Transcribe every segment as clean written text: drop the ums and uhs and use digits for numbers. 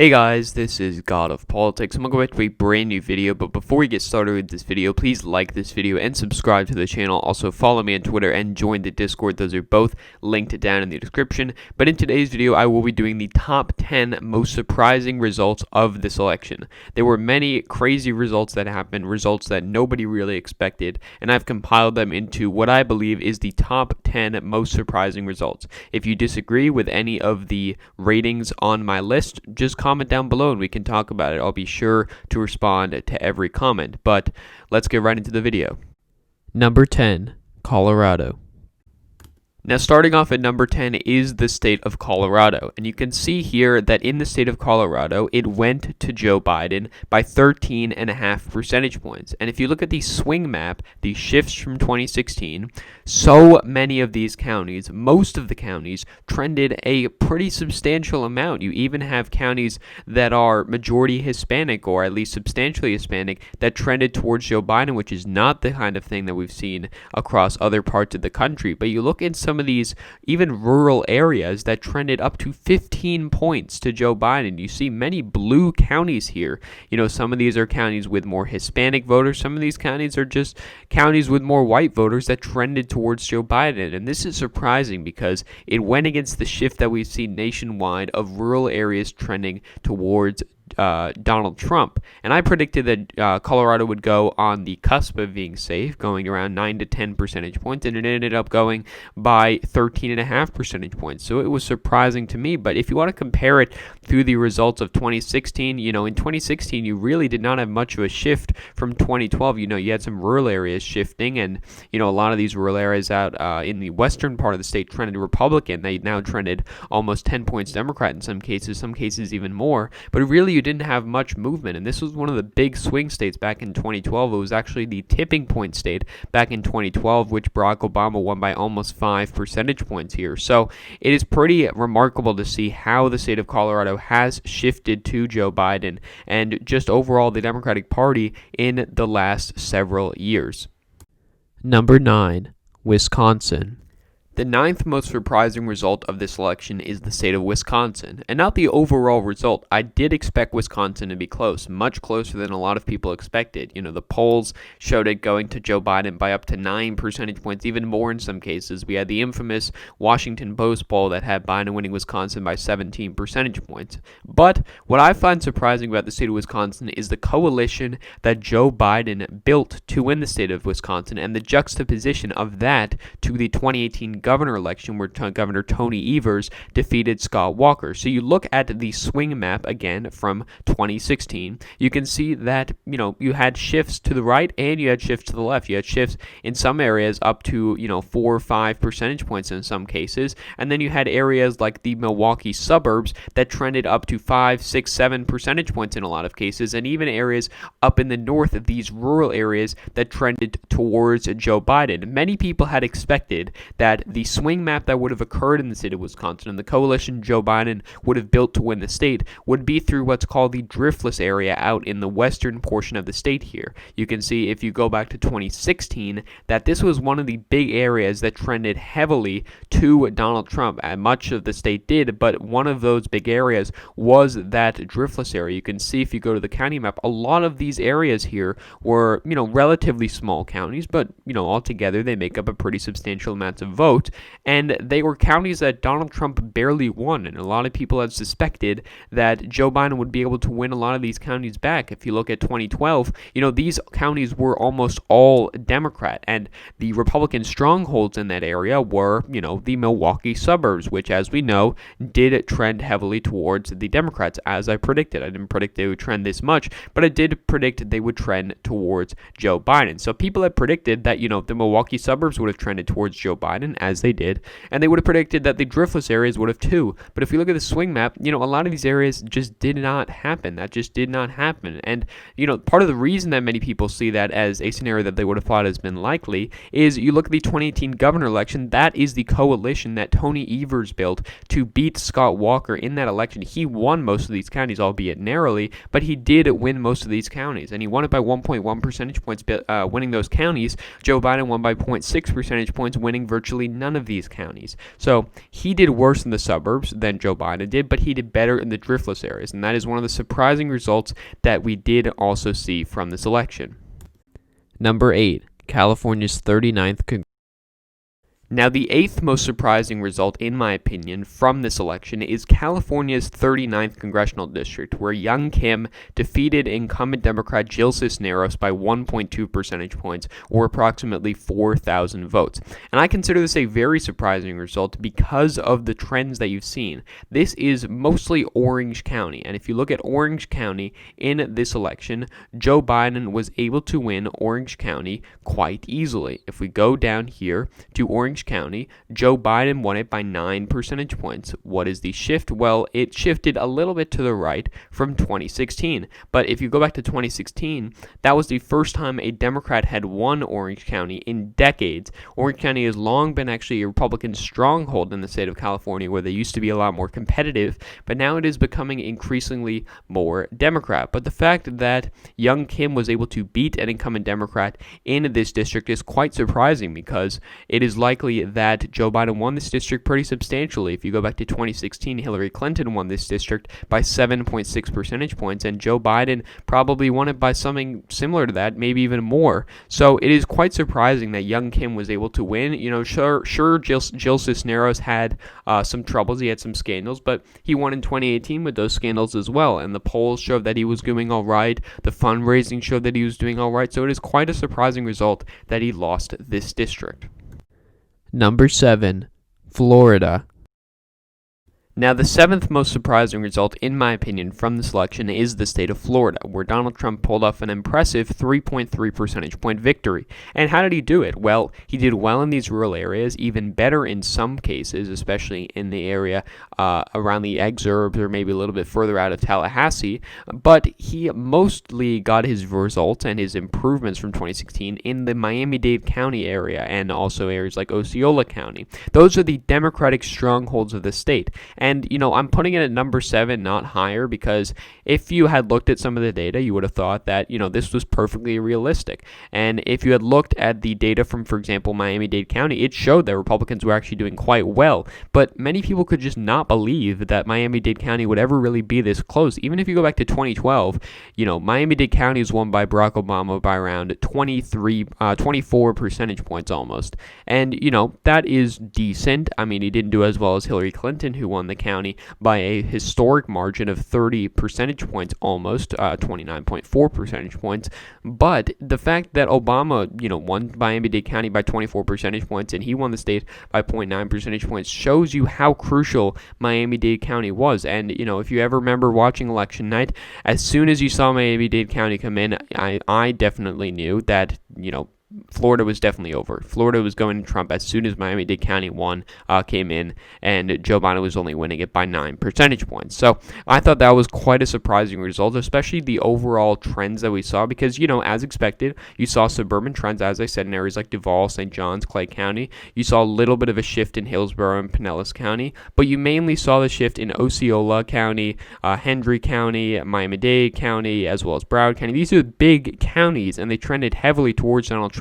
Hey guys, this is God of Politics. I'm going to go back to a brand new video, but before we get started with this video, please like this video and subscribe to the channel. Also follow me on Twitter and join the Discord. Those are both linked down in the description. But in today's video, I will be doing the top 10 most surprising results of this election. There were many crazy results that happened, results that nobody really expected, and I've compiled them into what I believe is the top 10 most surprising results. If you disagree with any of the ratings on my list, just comment down below and we can talk about it. I'll be sure to respond to every comment, but let's get right into the video. Number 10, Colorado. Now, starting off at number 10 is the state of Colorado, and you can see here that in the state of Colorado, it went to Joe Biden by 13.5 percentage points. And if you look at the swing map, the shifts from 2016, so many of these counties, most of the counties, trended a pretty substantial amount. You even have counties that are majority Hispanic, or at least substantially Hispanic, that trended towards Joe Biden, which is not the kind of thing that we've seen across other parts of the country. But you look in some of these even rural areas that trended up to 15 points to Joe Biden. You see many blue counties here. You know, some of these are counties with more Hispanic voters. Some of these counties are just counties with more white voters that trended towards Joe Biden. And this is surprising because it went against the shift that we've seen nationwide of rural areas trending towards Donald Trump. And I predicted that Colorado would go on the cusp of being safe, going around 9 to 10 percentage points, and it ended up going by 13.5 percentage points. So it was surprising to me. But if you want to compare it through the results of 2016, you know, in 2016, you really did not have much of a shift from 2012. You know, you had some rural areas shifting, and, you know, a lot of these rural areas out in the western part of the state trended Republican. They now trended almost 10 points Democrat in some cases even more. But really, you didn't have much movement, and this was one of the big swing states back in 2012. It was actually the tipping point state back in 2012, which Barack Obama won by almost 5 percentage points here. So it is pretty remarkable to see how the state of Colorado has shifted to Joe Biden and just overall the Democratic Party in the last several years. Number 9, Wisconsin. The ninth most surprising result of this election is the state of Wisconsin, and not the overall result. I did expect Wisconsin to be close, much closer than a lot of people expected. You know, the polls showed it going to Joe Biden by up to 9 percentage points, even more in some cases. We had the infamous Washington Post poll that had Biden winning Wisconsin by 17 percentage points. But what I find surprising about the state of Wisconsin is the coalition that Joe Biden built to win the state of Wisconsin, and the juxtaposition of that to the 2018 governor election where Governor Tony Evers defeated Scott Walker. So you look at the swing map again from 2016, you can see that, you know, you had shifts to the right and you had shifts to the left. You had shifts in some areas up to, you know, 4 or 5 percentage points in some cases, and then you had areas like the Milwaukee suburbs that trended up to 5, 6, 7 percentage points in a lot of cases, and even areas up in the north of these rural areas that trended towards Joe Biden. Many people had expected that the swing map that would have occurred in the state of Wisconsin and the coalition Joe Biden would have built to win the state would be through what's called the driftless area out in the western portion of the state here. You can see if you go back to 2016 that this was one of the big areas that trended heavily to Donald Trump. And much of the state did, but one of those big areas was that driftless area. You can see if you go to the county map, a lot of these areas here were, you know, relatively small counties, but, you know, altogether they make up a pretty substantial amount of vote. And they were counties that Donald Trump barely won, and a lot of people had suspected that Joe Biden would be able to win a lot of these counties back. If you look at 2012, you know, these counties were almost all Democrat, and the Republican strongholds in that area were, you know, the Milwaukee suburbs, which, as we know, did trend heavily towards the Democrats, as I predicted. I didn't predict they would trend this much, but I did predict they would trend towards Joe Biden. So people had predicted that, you know, the Milwaukee suburbs would have trended towards Joe Biden, as they did, and they would have predicted that the driftless areas would have too. But if you look at the swing map, you know, a lot of these areas just did not happen. That just did not happen. And, you know, part of the reason that many people see that as a scenario that they would have thought has been likely is you look at the 2018 governor election. That is the coalition that Tony Evers built to beat Scott Walker in that election. He won most of these counties, albeit narrowly, but he did win most of these counties, and he won it by 1.1 percentage points winning those counties. Joe Biden won by 0.6 percentage points, winning virtually none of these counties. So he did worse in the suburbs than Joe Biden did, but he did better in the driftless areas. And that is one of the surprising results that we did also see from this election. Number 8, California's 39th Congress. Now, the 8th most surprising result, in my opinion, from this election is California's 39th congressional district, where Young Kim defeated incumbent Democrat Jill Cisneros by 1.2 percentage points, or approximately 4,000 votes. And I consider this a very surprising result because of the trends that you've seen. This is mostly Orange County, and if you look at Orange County in this election, Joe Biden was able to win Orange County quite easily. If we go down here to Orange County, Joe Biden won it by 9 percentage points. What is the shift? Well, it shifted a little bit to the right from 2016. But if you go back to 2016, that was the first time a Democrat had won Orange County in decades. Orange County has long been actually a Republican stronghold in the state of California, where they used to be a lot more competitive, but now it is becoming increasingly more Democrat. But the fact that Young Kim was able to beat an incumbent Democrat in this district is quite surprising, because it is likely that Joe Biden won this district pretty substantially. If you go back to 2016, Hillary Clinton won this district by 7.6 percentage points, and Joe Biden probably won it by something similar to that, maybe even more. So it is quite surprising that Young Kim was able to win. You know, sure, Jill Cisneros had some troubles. He had some scandals, but he won in 2018 with those scandals as well, and the polls showed that he was doing all right. The fundraising showed that he was doing all right. So it is quite a surprising result that he lost this district. Number 7, Florida. Now, the 7th most surprising result, in my opinion, from this election is the state of Florida, where Donald Trump pulled off an impressive 3.3 percentage point victory. And how did he do it? Well, he did well in these rural areas, even better in some cases, especially in the area around the exurbs or maybe a little bit further out of Tallahassee. But he mostly got his results and his improvements from 2016 in the Miami-Dade County area and also areas like Osceola County. Those are the Democratic strongholds of the state. And, you know, I'm putting it at number 7, not higher, because if you had looked at some of the data, you would have thought that, you know, this was perfectly realistic. And if you had looked at the data from, for example, Miami-Dade County, it showed that Republicans were actually doing quite well. But many people could just not believe that Miami-Dade County would ever really be this close. Even if you go back to 2012, you know, Miami-Dade County was won by Barack Obama by around 24 percentage points almost. And, you know, that is decent. I mean, he didn't do as well as Hillary Clinton, who won the county by a historic margin of 30 percentage points almost, 29.4 percentage points. But the fact that Obama, you know, won Miami-Dade County by 24 percentage points and he won the state by 0.9 percentage points shows you how crucial Miami-Dade County was. And, you know, if you ever remember watching election night, as soon as you saw Miami-Dade County come in, I definitely knew that, you know, Florida was definitely over. Florida was going to Trump as soon as Miami-Dade County came in, and Joe Biden was only winning it by 9 percentage points. So I thought that was quite a surprising result, especially the overall trends that we saw, because, you know, as expected, you saw suburban trends, as I said, in areas like Duval, St. Johns, Clay County. You saw a little bit of a shift in Hillsborough and Pinellas County, but you mainly saw the shift in Osceola County, Hendry County, Miami-Dade County, as well as Broward County. These are big counties, and they trended heavily towards Donald Trump,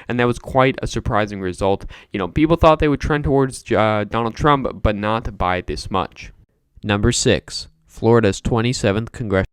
and that was quite a surprising result. You know, people thought they would trend towards Donald Trump, but not by this much. Number 6, Florida's 27th congressional.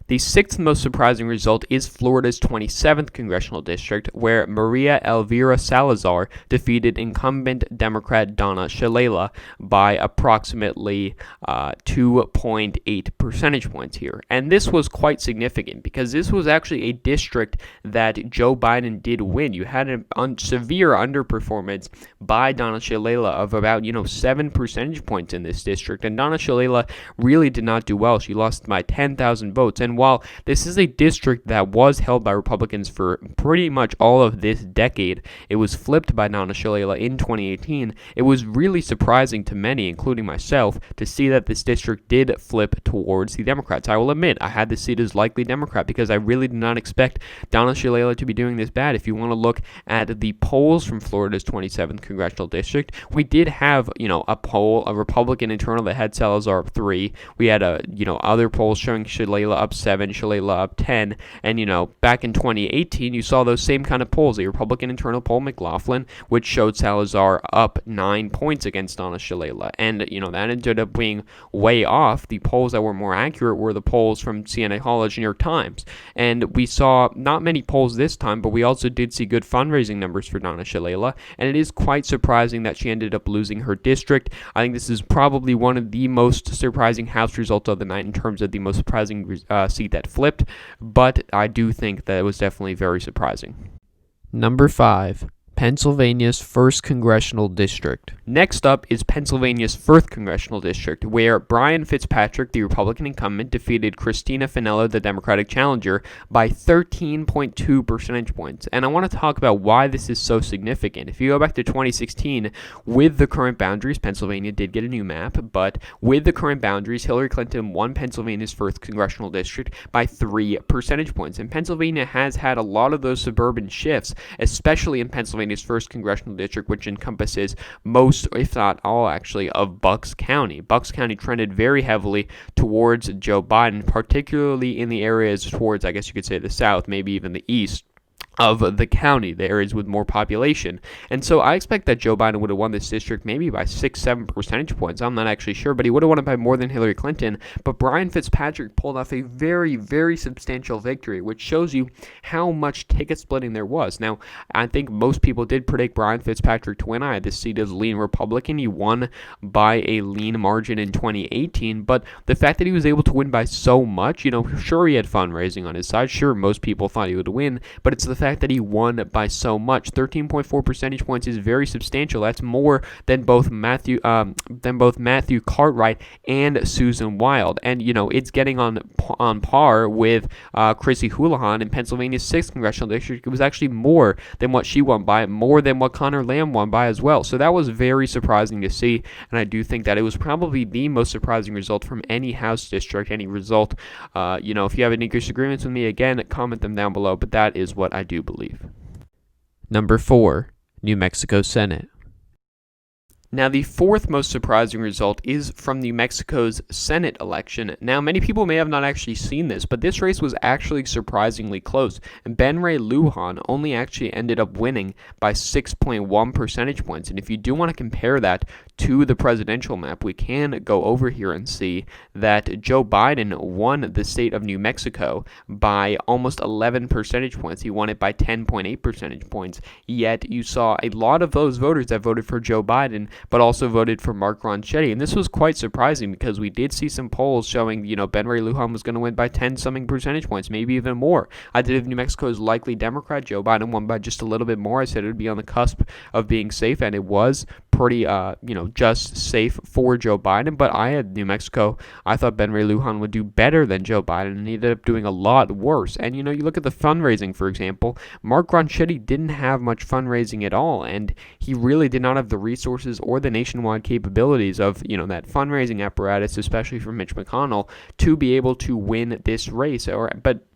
The 6th most surprising result is Florida's 27th congressional district, where Maria Elvira Salazar defeated incumbent Democrat Donna Shalala by approximately 2.8 percentage points here. And this was quite significant because this was actually a district that Joe Biden did win. You had a severe underperformance by Donna Shalala of about, 7 percentage points in this district. And Donna Shalala really did not do well. She lost by 10,000 votes. And while this is a district that was held by Republicans for pretty much all of this decade, it was flipped by Donna Shalala in 2018. It was really surprising to many, including myself, to see that this district did flip towards the Democrats. I will admit, I had this seat as likely Democrat because I really did not expect Donna Shalala to be doing this bad. If you want to look at the polls from Florida's 27th congressional district, we did have, a poll, a Republican internal that had Salazar up 3. We had other polls showing Shalala up 7, Shalala up 10. And, back in 2018, you saw those same kind of polls. The Republican internal poll, McLaughlin, which showed Salazar up 9 points against Donna Shalala. And, that ended up being way off. The polls that were more accurate were the polls from CNN College, New York Times. And we saw not many polls this time, but we also did see good fundraising numbers for Donna Shalala. And it is quite surprising that she ended up losing her district. I think this is probably one of the most surprising House results of the night in terms of the most surprising seat that flipped. But I do think that it was definitely very surprising. Number 5. Pennsylvania's 1st Congressional District. Next up is Pennsylvania's 4th Congressional District, where Brian Fitzpatrick, the Republican incumbent, defeated Christina Finello, the Democratic challenger, by 13.2 percentage points. And I want to talk about why this is so significant. If you go back to 2016, with the current boundaries, Pennsylvania did get a new map, but with the current boundaries, Hillary Clinton won Pennsylvania's 1st Congressional District by 3 percentage points. And Pennsylvania has had a lot of those suburban shifts, especially in Pennsylvania's 1st Congressional District, which encompasses most, if not all, actually, of Bucks County. Bucks County trended very heavily towards Joe Biden, particularly in the areas towards, I guess you could say, the south, maybe even the east of the county, the areas with more population. And so I expect that Joe Biden would have won this district maybe by 6-7 percentage points. I'm not actually sure, but he would have won it by more than Hillary Clinton. But Brian Fitzpatrick pulled off a very, very substantial victory, which shows you how much ticket splitting there was. Now, I think most people did predict Brian Fitzpatrick to win. I had this seat as lean Republican. He won by a lean margin in 2018, but the fact that he was able to win by so much, sure, he had fundraising on his side. Sure, most people thought he would win, but it's the fact that he won by so much. 13.4 percentage points is very substantial. That's more than both Matthew Cartwright and Susan Wild. And it's getting on par with Chrissy Houlihan in Pennsylvania's 6th Congressional District. It was actually more than what she won by, more than what Connor Lamb won by as well. So that was very surprising to see, and I do think that it was probably the most surprising result from any House district, any result. If you have any disagreements with me, again, comment them down below, but that is what I do believe. Number 4, New Mexico Senate. Now, the 4th most surprising result is from New Mexico's Senate election. Now, many people may have not actually seen this, but this race was actually surprisingly close. And Ben Ray Lujan only actually ended up winning by 6.1 percentage points. And if you do want to compare that to the presidential map, we can go over here and see that Joe Biden won the state of New Mexico by almost 11 percentage points. He won it by 10.8 percentage points. Yet you saw a lot of those voters that voted for Joe Biden but also voted for Mark Ronchetti. And this was quite surprising because we did see some polls showing, Ben Ray Lujan was going to win by 10-something percentage points, maybe even more. I did New Mexico's likely Democrat. Joe Biden won by just a little bit more. I said it would be on the cusp of being safe, and it was pretty, just safe for Joe Biden. But I had New Mexico. I thought Ben Ray Lujan would do better than Joe Biden, and he ended up doing a lot worse. And, you look at the fundraising, for example. Mark Ronchetti didn't have much fundraising at all, and he really did not have the resources or the nationwide capabilities of, that fundraising apparatus, especially for Mitch McConnell, to be able to win this race.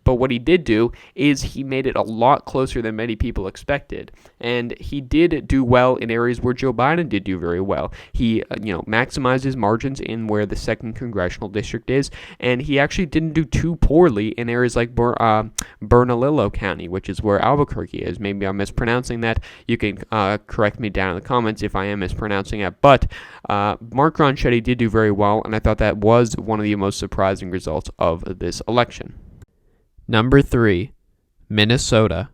But what he did do is he made it a lot closer than many people expected. And he did do well in areas where Joe Biden did do very well. He, maximized his margins in where the 2nd Congressional District is. And he actually didn't do too poorly in areas like Bernalillo County, which is where Albuquerque is. Maybe I'm mispronouncing that. You can correct me down in the comments if I am mispronouncing it. But Mark Ronchetti did do very well, and I thought that was one of the most surprising results of this election. Number 3, Minnesota.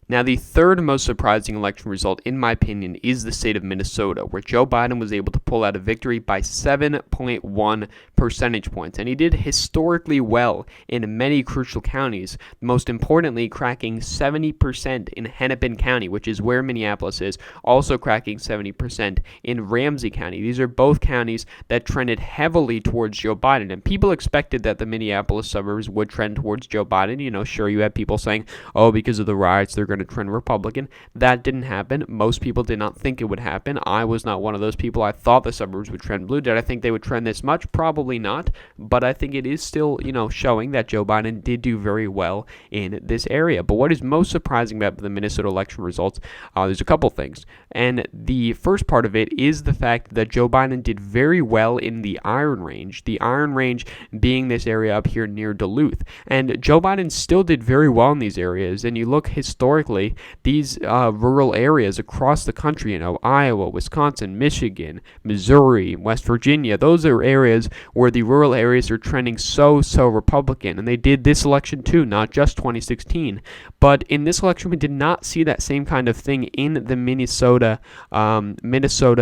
Now, the 3rd most surprising election result, in my opinion, is the state of Minnesota, where Joe Biden was able to pull out a victory by 7.1 percentage points. And he did historically well in many crucial counties, most importantly, cracking 70% in Hennepin County, which is where Minneapolis is, also cracking 70% in Ramsey County. These are both counties that trended heavily towards Joe Biden. And people expected that the Minneapolis suburbs would trend towards Joe Biden. Sure, you had people saying, because of the riots, they're going going to trend Republican. That didn't happen. Most people did not think it would happen. I was not one of those people. I thought the suburbs would trend blue. Did I think they would trend this much? Probably not. But I think it is still, showing that Joe Biden did do very well in this area. But what is most surprising about the Minnesota election results, there's a couple things. And the first part of it is the fact that Joe Biden did very well in the Iron Range. The Iron Range being this area up here near Duluth. And Joe Biden still did very well in these areas. And you look historically, these rural areas across the country, Iowa, Wisconsin, Michigan, Missouri, West Virginia, those are areas where the rural areas are trending so Republican. And they did this election too, not just 2016. But in this election, we did not see that same kind of thing in the Minnesota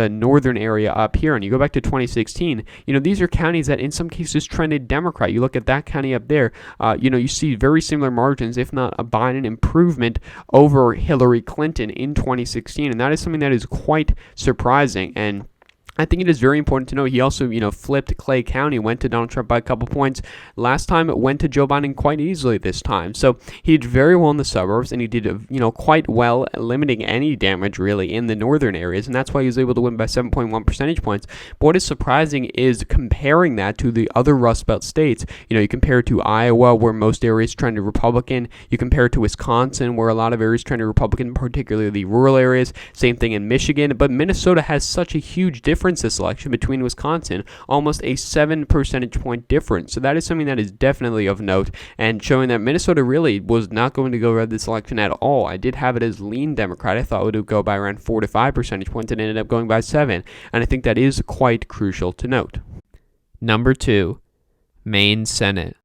northern area up here. And you go back to 2016, these are counties that in some cases trended Democrat. You look at that county up there, you see very similar margins, if not a Biden improvement over Hillary Clinton in 2016. And that is something that is quite surprising. And I think it is very important to know he also, flipped Clay County, went to Donald Trump by a couple points. Last time it went to Joe Biden quite easily this time. So he did very well in the suburbs, and he did, quite well limiting any damage really in the northern areas, and that's why he was able to win by 7.1 percentage points. But what is surprising is comparing that to the other Rust Belt states. You compare it to Iowa, where most areas trended Republican. You compare it to Wisconsin, where a lot of areas trended Republican, particularly the rural areas. Same thing in Michigan. But Minnesota has such a huge difference this election between Wisconsin, almost a 7 percentage point difference. So that is something that is definitely of note, and showing that Minnesota really was not going to go red this election at all. I did have it as lean Democrat. I thought it would go by around 4 to 5 percentage points, and ended up going by 7. And I think that is quite crucial to note. Number 2, Maine Senate.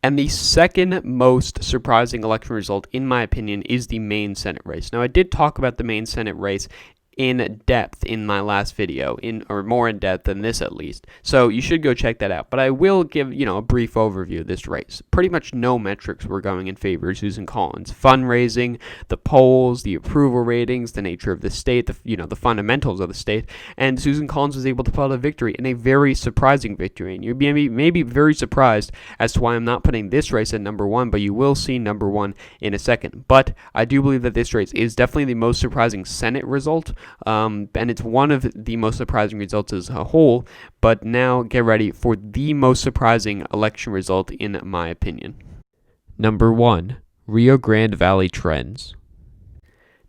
And the second most surprising election result, in my opinion, is the Maine Senate race. Now, I did talk about the Maine Senate race in depth in my last video, or more in depth than this at least. So you should go check that out. But I will give, a brief overview of this race. Pretty much no metrics were going in favor of Susan Collins. Fundraising, the polls, the approval ratings, the nature of the state, the fundamentals of the state. And Susan Collins was able to pull out a victory, in a very surprising victory. And you'd be maybe very surprised as to why I'm not putting this race at number 1, but you will see number 1 in a second. But I do believe that this race is definitely the most surprising Senate result. And it's one of the most surprising results as a whole, but now get ready for the most surprising election result in my opinion. Number 1, Rio Grande Valley trends.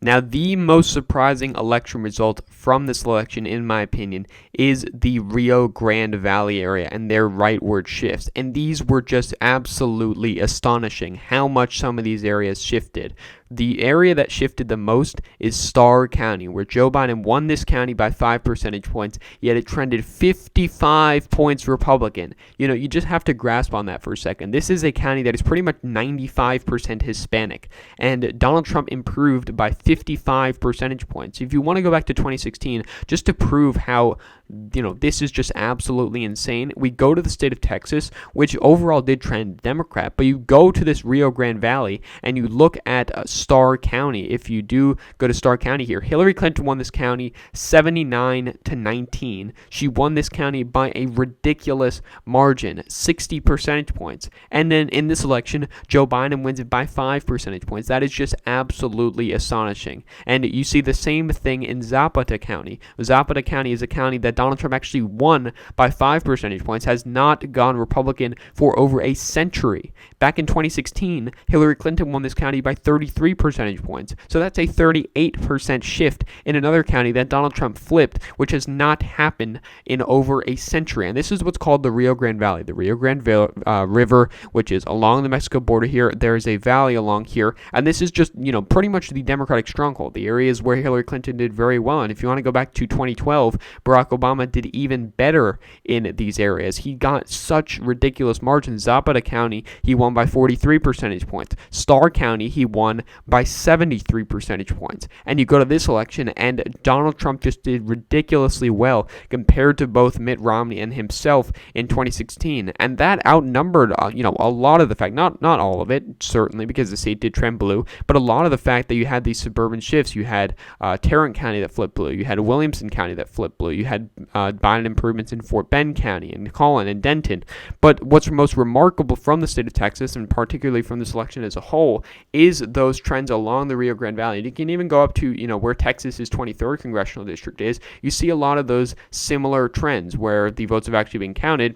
Now, the most surprising election result from this election, in my opinion, is the Rio Grande Valley area and their rightward shifts. And these were just absolutely astonishing how much some of these areas shifted. The area that shifted the most is Starr County, where Joe Biden won this county by 5 percentage points, yet it trended 55 points Republican. You just have to grasp on that for a second. This is a county that is pretty much 95% Hispanic, and Donald Trump improved by 55 percentage points. If you want to go back to 2016, just to prove how this is just absolutely insane, we go to the state of Texas, which overall did trend Democrat, but you go to this Rio Grande Valley and you look at Starr County. If you do go to Starr County here, Hillary Clinton won this county 79-19. She won this county by a ridiculous margin, 60 percentage points. And then in this election, Joe Biden wins it by 5 percentage points. That is just absolutely astonishing. And you see the same thing in Zapata County. Zapata County is a county that Donald Trump actually won by 5 percentage points, has not gone Republican for over a century. Back in 2016, Hillary Clinton won this county by 33 percentage points. So that's a 38% shift in another county that Donald Trump flipped, which has not happened in over a century. And this is what's called the Rio Grande Valley. The Rio Grande River, which is along the Mexico border here, there is a valley along here. And this is just, pretty much the Democratic stronghold, the areas where Hillary Clinton did very well. And if you want to go back to 2012, Barack Obama did even better in these areas. He got such ridiculous margins. Zapata County, he won by 43 percentage points. Starr County, he won by 73 percentage points. And you go to this election, and Donald Trump just did ridiculously well compared to both Mitt Romney and himself in 2016. And that outnumbered, a lot of the fact, not all of it, certainly, because the state did trend blue, but a lot of the fact that you had these suburban shifts. You had Tarrant County that flipped blue. You had Williamson County that flipped blue. You had Biden improvements in Fort Bend County and Collin and Denton. But what's most remarkable from the state of Texas, and particularly from this election as a whole, is those trends along the Rio Grande Valley. And you can even go up to, where Texas's 23rd congressional district is. You see a lot of those similar trends where the votes have actually been counted.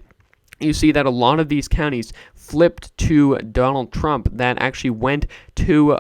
You see that a lot of these counties flipped to Donald Trump that actually went to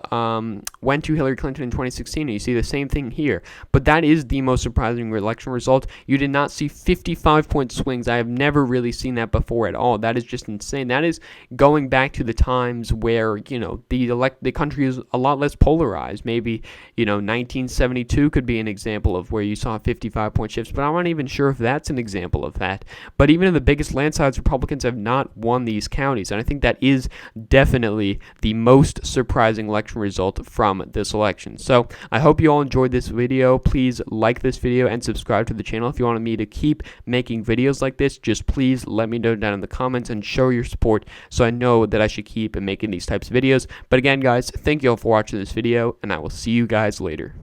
Hillary Clinton in 2016. And you see the same thing here. But that is the most surprising election result. You did not see 55-point swings. I have never really seen that before at all. That is just insane. That is going back to the times where, the country is a lot less polarized. Maybe, 1972 could be an example of where you saw 55-point shifts, but I'm not even sure if that's an example of that. But even in the biggest landslides, Republicans have not won these counties, and I think that is definitely the most surprising election result from this election. So I hope you all enjoyed this video. Please like this video and subscribe to the channel. If you want me to keep making videos like this, just please let me know down in the comments and show your support so I know that I should keep making these types of videos. But again, guys, thank you all for watching this video, and I will see you guys later.